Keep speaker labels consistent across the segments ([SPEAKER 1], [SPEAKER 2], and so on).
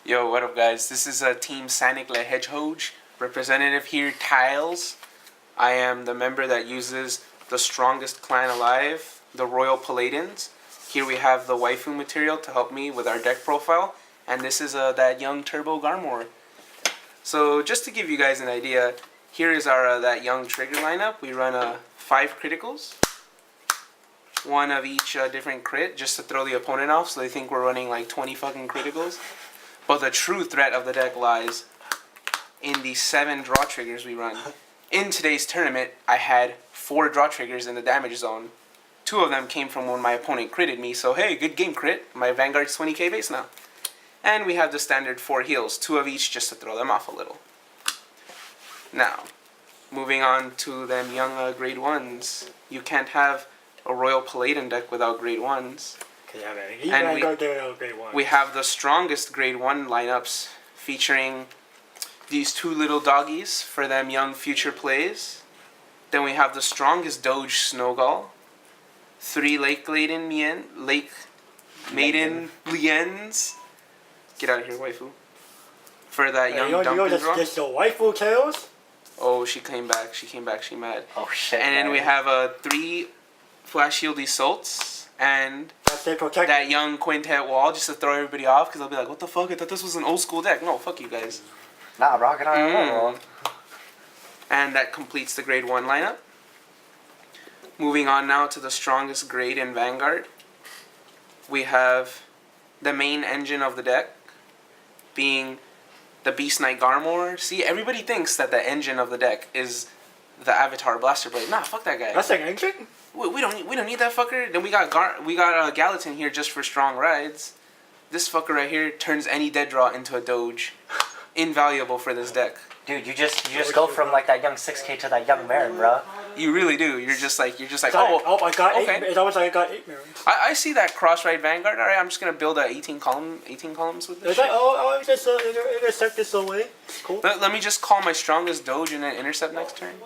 [SPEAKER 1] Yo, what up, guys? This is Team Sanic Le Hedgehog. Representative here, Tiles. I am the member that uses the strongest clan alive, the Royal Paladins. Here we have the waifu material to help me with our deck profile. And this is that young Turbo Garmore. So just to give you guys an idea, here is our that young trigger lineup. We run 5 criticals. One of each different crit, just to throw the opponent off so they think we're running like 20 fucking criticals. But the true threat of the deck lies in the 7 draw triggers we run. In today's tournament, I had 4 draw triggers in the damage zone. 2 of them came from when my opponent critted me, so hey, good game crit. My Vanguard's 20k base now. And we have the standard 4 heals, 2 of each just to throw them off a little. Now, moving on to them young grade 1s. You can't have a Royal Paladin deck without grade 1s. And we have the strongest grade 1 lineups featuring these 2 little doggies for them young future plays. Then we have the strongest DOGE Snowgall, 3 Maiden Liens. Get out of here, waifu. For that young dumping draw.
[SPEAKER 2] Just the waifu tails?
[SPEAKER 1] Oh, she came back. She mad.
[SPEAKER 3] Oh shit.
[SPEAKER 1] And then we have 3 Flash Shield Salts and that young Quintet Wall just to throw everybody off because they'll be like, what the fuck? I thought this was an old school deck. No, fuck you guys.
[SPEAKER 3] Nah, Rocket Iron.
[SPEAKER 1] And that completes the grade 1 lineup. Moving on now to the strongest grade in Vanguard. We have the main engine of the deck being the Beast Knight Garmore. See, everybody thinks that the engine of the deck is the Avatar Blaster Blade. Nah, fuck that guy.
[SPEAKER 2] That's an engine?
[SPEAKER 1] We don't need that fucker. Then we got Gallatin here just for strong rides. This fucker right here turns any dead draw into a Doge. Invaluable for this deck.
[SPEAKER 3] Dude, you just go from like that young 6k to that young Marin, bro.
[SPEAKER 1] You really do. You're just like
[SPEAKER 2] oh, I got
[SPEAKER 1] okay.
[SPEAKER 2] 8. It's almost like I got 8 Marins.
[SPEAKER 1] I see that cross-ride Vanguard. All right, I'm just gonna build 18 columns with this.
[SPEAKER 2] It's like, just intercept this away. Cool.
[SPEAKER 1] Let me just call my strongest Doge and then intercept next turn.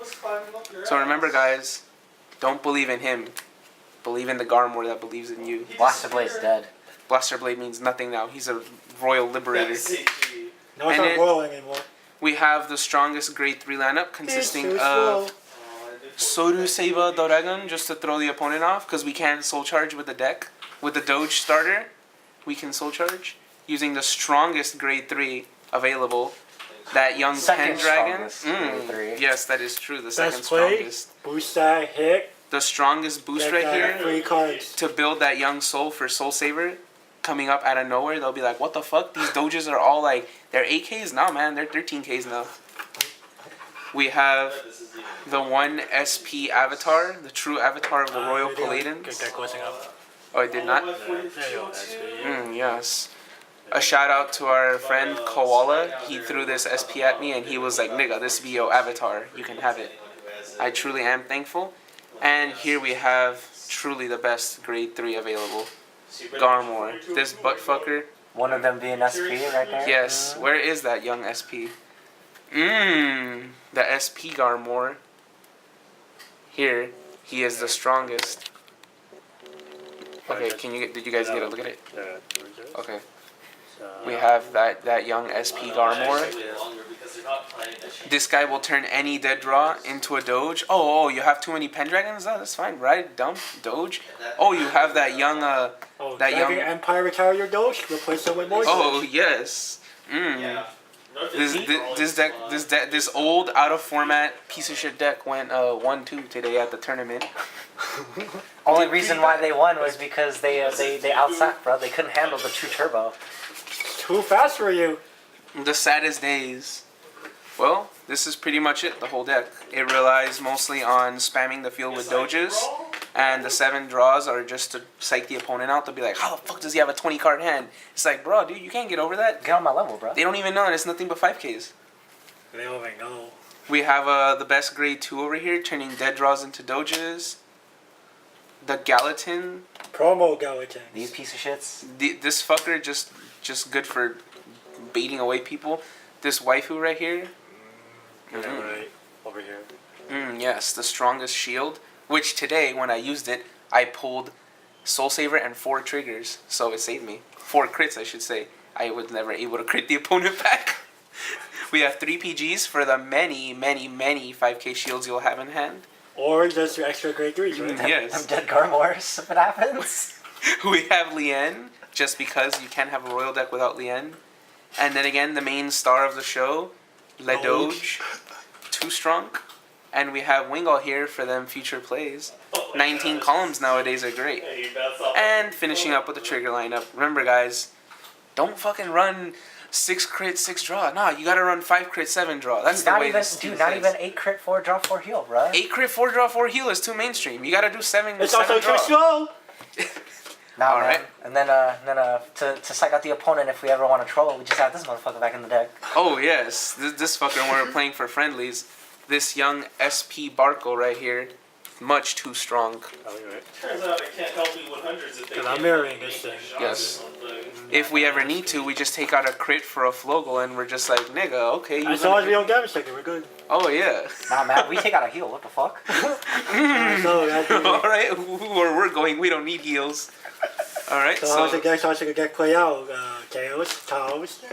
[SPEAKER 1] So remember, guys, don't believe in him. Believe in the Garmore that believes in you.
[SPEAKER 3] Blaster Blade's dead.
[SPEAKER 1] Blaster Blade means nothing now. He's a royal liberator.
[SPEAKER 2] No, it's not royal anymore.
[SPEAKER 1] We have the strongest grade 3 lineup consisting of Soru Seiba Doragon just to throw the opponent off because we can soul charge with the deck. With the Doge starter, we can soul charge using the strongest grade 3 available. That young Pendragon. Yes, that is true. The second strongest.
[SPEAKER 2] Boost that hit.
[SPEAKER 1] The strongest boost right here
[SPEAKER 2] 3 cards.
[SPEAKER 1] to build that young soul for Soul Saver. Coming up out of nowhere, they'll be like, what the fuck? These Doges are all like, they're 8Ks? No, man, they're 13Ks now. We have the 1 SP avatar, the true avatar of the Royal Paladin. Oh, it did not? Yes. A shout out to our friend Koala. He threw this SP at me and he was like, nigga, this be your avatar. You can have it. I truly am thankful. And here we have truly the best grade 3 available. Garmore. This buttfucker.
[SPEAKER 3] One of them being SP right there?
[SPEAKER 1] Yes. Where is that young SP? The SP Garmore. Here. He is the strongest. Okay, did you guys get a look at it? Okay. We have that young SP Garmore. This guy will turn any dead draw into a Doge. Oh, you have too many Pendragons? Oh, that's fine. Right? Dump. Doge. Oh, you have that young
[SPEAKER 2] Empire retire your Doge, replace it with more Doge.
[SPEAKER 1] Oh, yes. This old out of format piece of shit deck went 1-2 today at the tournament.
[SPEAKER 3] Only reason why they won was because they outsacked, bro. They couldn't handle the 2 turbo.
[SPEAKER 2] Too fast for you.
[SPEAKER 1] The saddest days. Well, this is pretty much it, the whole deck. It relies mostly on spamming the field with Doges, and the 7 draws are just to psych the opponent out. They'll be like, how the fuck does he have a 20 card hand? It's like, bro, dude, you can't get over that.
[SPEAKER 3] Get on my level, bro.
[SPEAKER 1] They don't even know, and it's nothing but 5Ks.
[SPEAKER 2] They don't even know.
[SPEAKER 1] We have the best grade 2 over here, turning dead draws into Doges. The Gallatin.
[SPEAKER 2] Promo Gallatin.
[SPEAKER 3] These piece of shits.
[SPEAKER 1] This fucker just good for baiting away people. This waifu right here.
[SPEAKER 2] Right over here.
[SPEAKER 1] Yes, the strongest shield. Which today, when I used it, I pulled Soul Saver and 4 triggers, so it saved me. 4 crits, I should say. I was never able to crit the opponent back. We have 3 PGs for the many 5k shields you'll have in hand.
[SPEAKER 2] Or just your extra grade 3s, right?
[SPEAKER 1] Yes.
[SPEAKER 3] I'm dead Garmores if it happens.
[SPEAKER 1] We have Lien, just because you can't have a royal deck without Lien. And then again, the main star of the show, DOGE, too strong. And we have Wingull here for them future plays. 19 columns nowadays are great. And finishing up with the trigger lineup. Remember guys, don't fucking run 6 crit, 6 draw. Nah, you gotta run 5 crit, 7 draw. That's the way this team
[SPEAKER 3] not
[SPEAKER 1] plays.
[SPEAKER 3] even 8 crit, 4 draw, 4 heal, bro.
[SPEAKER 1] 8 crit, 4 draw, 4 heal is too mainstream. You gotta do 7
[SPEAKER 2] It's
[SPEAKER 1] 7
[SPEAKER 2] also
[SPEAKER 1] draw.
[SPEAKER 2] too slow!
[SPEAKER 3] Nah,
[SPEAKER 1] All
[SPEAKER 3] man.
[SPEAKER 1] right.
[SPEAKER 3] And then to psych out the opponent if we ever want to troll, we just have this motherfucker back in the deck.
[SPEAKER 1] Oh yes, this fucker when we're playing for friendlies. This young SP Barco right here, much too strong.
[SPEAKER 2] Oh, you're right.
[SPEAKER 4] Turns out it can't help me 100s if they
[SPEAKER 2] And I'm
[SPEAKER 4] can't
[SPEAKER 2] mirroring
[SPEAKER 4] help
[SPEAKER 2] this
[SPEAKER 4] me
[SPEAKER 2] thing.
[SPEAKER 4] shots
[SPEAKER 1] Yes.
[SPEAKER 4] or something.
[SPEAKER 1] If we ever need to, we just take out a crit for a Flogel and we're just like, nigga, okay.
[SPEAKER 2] As long as we don't damage take it, we're good.
[SPEAKER 1] Oh yeah.
[SPEAKER 3] Nah, man, we take out a heal. What the fuck?
[SPEAKER 2] So, that's
[SPEAKER 1] All right, where we're going, we don't need heals. All right,
[SPEAKER 2] So how's
[SPEAKER 1] so
[SPEAKER 2] the deck play out? Chaos, Taos?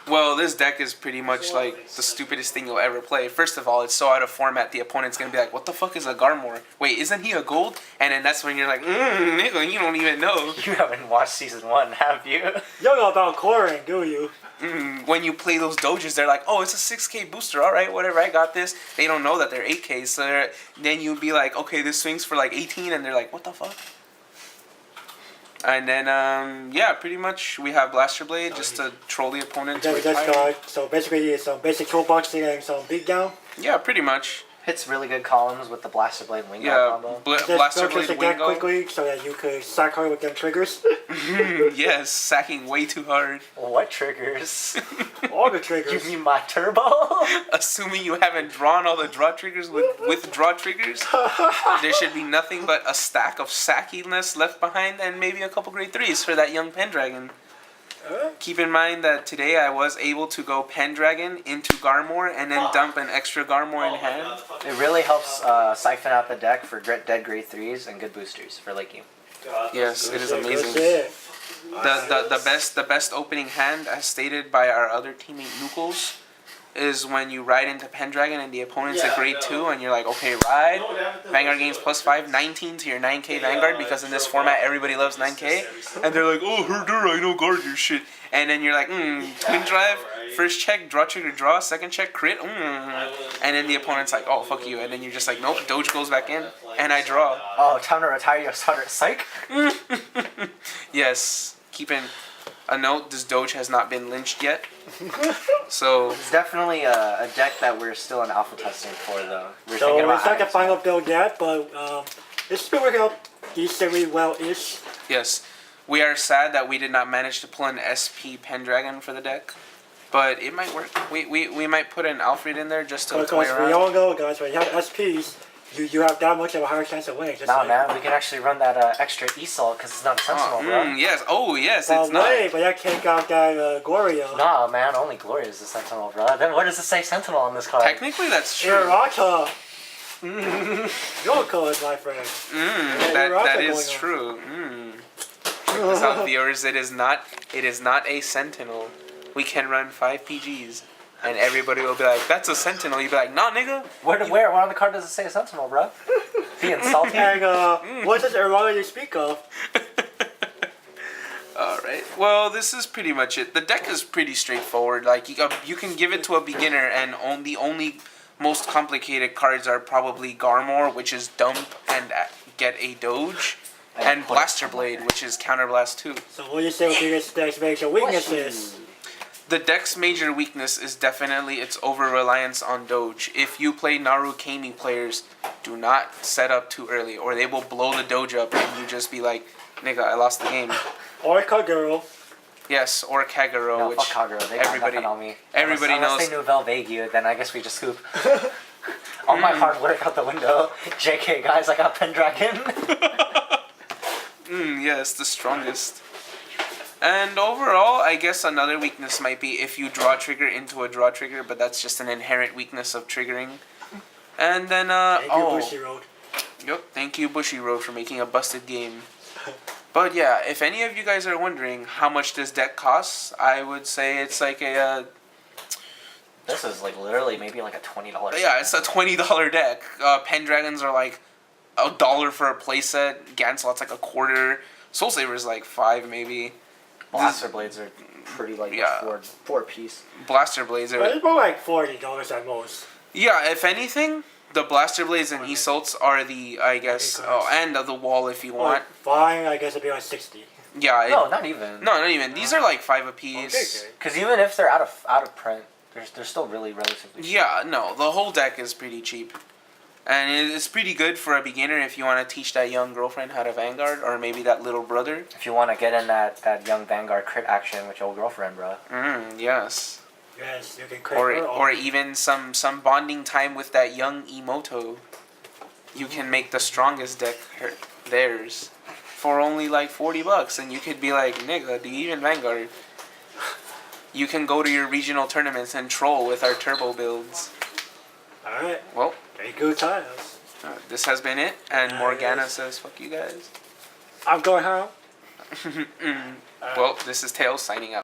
[SPEAKER 1] well, this deck is pretty much like the stupidest thing you'll ever play. First of all, it's so out of format. The opponent's gonna be like, "What the fuck is a Garmore? Wait, isn't he a gold?" And then that's when you're like, "Nigga, you don't even know."
[SPEAKER 3] You haven't watched season 1, have you?
[SPEAKER 2] You don't know about coring, do you?
[SPEAKER 1] When you play those doges, they're like, "Oh, it's a 6k booster. All right, whatever. I got this." They don't know that they're 8k. So then you'd be like, "Okay, this swings for like 18," and they're like, "What the fuck?" And then, yeah, pretty much we have Blaster Blade just to troll the opponent. To
[SPEAKER 2] Then we just
[SPEAKER 1] retire.
[SPEAKER 2] got, so basically it's some basic toolboxing and some beatdown.
[SPEAKER 1] Yeah, pretty much.
[SPEAKER 3] Hits really good columns with the Blaster Blade Wing
[SPEAKER 1] Yeah,
[SPEAKER 3] combo.
[SPEAKER 2] Just
[SPEAKER 1] Blaster
[SPEAKER 2] focus
[SPEAKER 1] Blade
[SPEAKER 2] the deck
[SPEAKER 1] Wingo.
[SPEAKER 2] quickly so that you could sack hard with them triggers.
[SPEAKER 1] Yes, sacking way too hard.
[SPEAKER 3] What triggers?
[SPEAKER 2] All the
[SPEAKER 3] You
[SPEAKER 2] triggers.
[SPEAKER 3] mean my turbo?
[SPEAKER 1] Assuming you haven't drawn all the draw triggers with draw triggers, there should be nothing but a stack of sackiness left behind and maybe a couple grade 3s for that young Pendragon. Keep in mind that today I was able to go Pendragon into Garmore and then dump an extra Garmore in hand.
[SPEAKER 3] It really helps siphon out the deck for dead grade 3s and good boosters for late game.
[SPEAKER 1] Yes, it is
[SPEAKER 2] Good
[SPEAKER 1] amazing.
[SPEAKER 2] shit.
[SPEAKER 1] The best opening hand, as stated by our other teammate Nucles, is when you ride into Pendragon and the opponent's a grade 2 and you're like, okay, ride. Vanguard gains +5, 19 to your 9k Vanguard because in this format everybody loves 9k. And they're like, oh, herder, I know guard your shit. And then you're like, twin drive, first check, draw trigger, draw, second check, crit, And then the opponent's like, oh, fuck you. And then you're just like, nope, Doge goes back in and I draw.
[SPEAKER 3] Oh, time to retire your starter. Psych!
[SPEAKER 1] Yes, keeping a note, this Doge has not been lynched yet. So,
[SPEAKER 3] It's definitely a deck that we're still in alpha testing for, though. We're
[SPEAKER 2] So
[SPEAKER 3] thinking about
[SPEAKER 2] it's not the
[SPEAKER 3] adding
[SPEAKER 2] final build yet, but it's been working out decently well-ish.
[SPEAKER 1] yes, we are sad that we did not manage to pull an SP Pendragon for the deck. But it might work. We might put an Alfred in there just to toy
[SPEAKER 2] Because we
[SPEAKER 1] around.
[SPEAKER 2] all know, guys, when you have SPs, you have that much of a higher chance of winning. Just
[SPEAKER 3] Nah,
[SPEAKER 2] like,
[SPEAKER 3] man, we can actually run that extra ESOL because it's not a Sentinel, bro.
[SPEAKER 1] Yes. Oh, yes.
[SPEAKER 2] But
[SPEAKER 1] It's not.
[SPEAKER 2] wait, but that can't out that Gorio.
[SPEAKER 3] Nah, man, only Gloria is the Sentinel, bro. Then what does it say Sentinel on this card?
[SPEAKER 1] Technically, that's true.
[SPEAKER 2] Irata. Your colors, my friend.
[SPEAKER 1] That is true. Check this out, viewers. It is not a Sentinel. We can run 5 PGs, and everybody will be like, "That's a Sentinel." You'll be like, "Nah, nigga."
[SPEAKER 3] Where on the card does it say Sentinel, bro? Being salty?
[SPEAKER 2] And what does Irata you speak of?
[SPEAKER 1] Alright, well, this is pretty much it. The deck is pretty straightforward. Like, you can give it to a beginner, and the only most complicated cards are probably Garmore, which is dump and get a Doge, and Blaster Blade, which is Counterblast 2.
[SPEAKER 2] So what do you say with this deck's major weaknesses?
[SPEAKER 1] The deck's major weakness is definitely its over-reliance on Doge. If you play Naru Kami players, do not set up too early, or they will blow the Doge up, and you just be like, nigga, I lost the game.
[SPEAKER 2] Or Kaguro.
[SPEAKER 1] Yes, or Kagero,
[SPEAKER 3] No,
[SPEAKER 1] which
[SPEAKER 3] fuck Kagura. They got
[SPEAKER 1] everybody-
[SPEAKER 3] nothing on me.
[SPEAKER 1] everybody
[SPEAKER 3] unless
[SPEAKER 1] knows-
[SPEAKER 3] they knew Velvegia, then I guess we just scoop. All my hard work out the window. JK, guys, I got Pendragon.
[SPEAKER 1] Yes, the strongest. And overall, I guess another weakness might be if you draw trigger into a draw trigger, but that's just an inherent weakness of triggering. And then,
[SPEAKER 2] Thank you, Bushy Road.
[SPEAKER 1] Yep, thank you Bushy Road for making a busted game. But yeah, if any of you guys are wondering how much this deck costs, I would say it's like a
[SPEAKER 3] This is like literally maybe like a $20.
[SPEAKER 1] yeah, it's a $20 deck. Pendragons are like $1 for a playset. Ganslot's like a quarter. Soul Saver's like $5 maybe.
[SPEAKER 3] Blaster Blades are pretty like
[SPEAKER 1] Yeah.
[SPEAKER 3] four piece.
[SPEAKER 1] Blaster Blades
[SPEAKER 2] But
[SPEAKER 1] are
[SPEAKER 2] it's more like $40 at most.
[SPEAKER 1] yeah. If anything, the Blaster Blades and Isolts are the I guess and the wall if you want.
[SPEAKER 2] Like, fine, I guess it'd be like 60.
[SPEAKER 1] Yeah.
[SPEAKER 3] No, not even.
[SPEAKER 1] No, not even. These are like $5 apiece.
[SPEAKER 2] Okay.
[SPEAKER 3] Because even if they're out of print, they're still really relatively cheap.
[SPEAKER 1] Yeah, no, the whole deck is pretty cheap. And it's pretty good for a beginner if you want to teach that young girlfriend how to Vanguard, or maybe that little brother.
[SPEAKER 3] If you want to get in that young Vanguard crit action with your girlfriend, bro.
[SPEAKER 1] Yes.
[SPEAKER 2] Yes, you can crit
[SPEAKER 1] Or
[SPEAKER 2] her
[SPEAKER 1] or
[SPEAKER 2] off.
[SPEAKER 1] even some bonding time with that young Emoto. You can make the strongest deck theirs for only like $40, and you could be like, nigga, do you even Vanguard? You can go to your regional tournaments and troll with our turbo builds.
[SPEAKER 2] Alright,
[SPEAKER 1] Well,
[SPEAKER 2] very good times.
[SPEAKER 1] this has been it, and
[SPEAKER 2] Nice.
[SPEAKER 1] Morgana says, fuck you guys.
[SPEAKER 2] I'm going home.
[SPEAKER 1] Well, this is Tails signing out.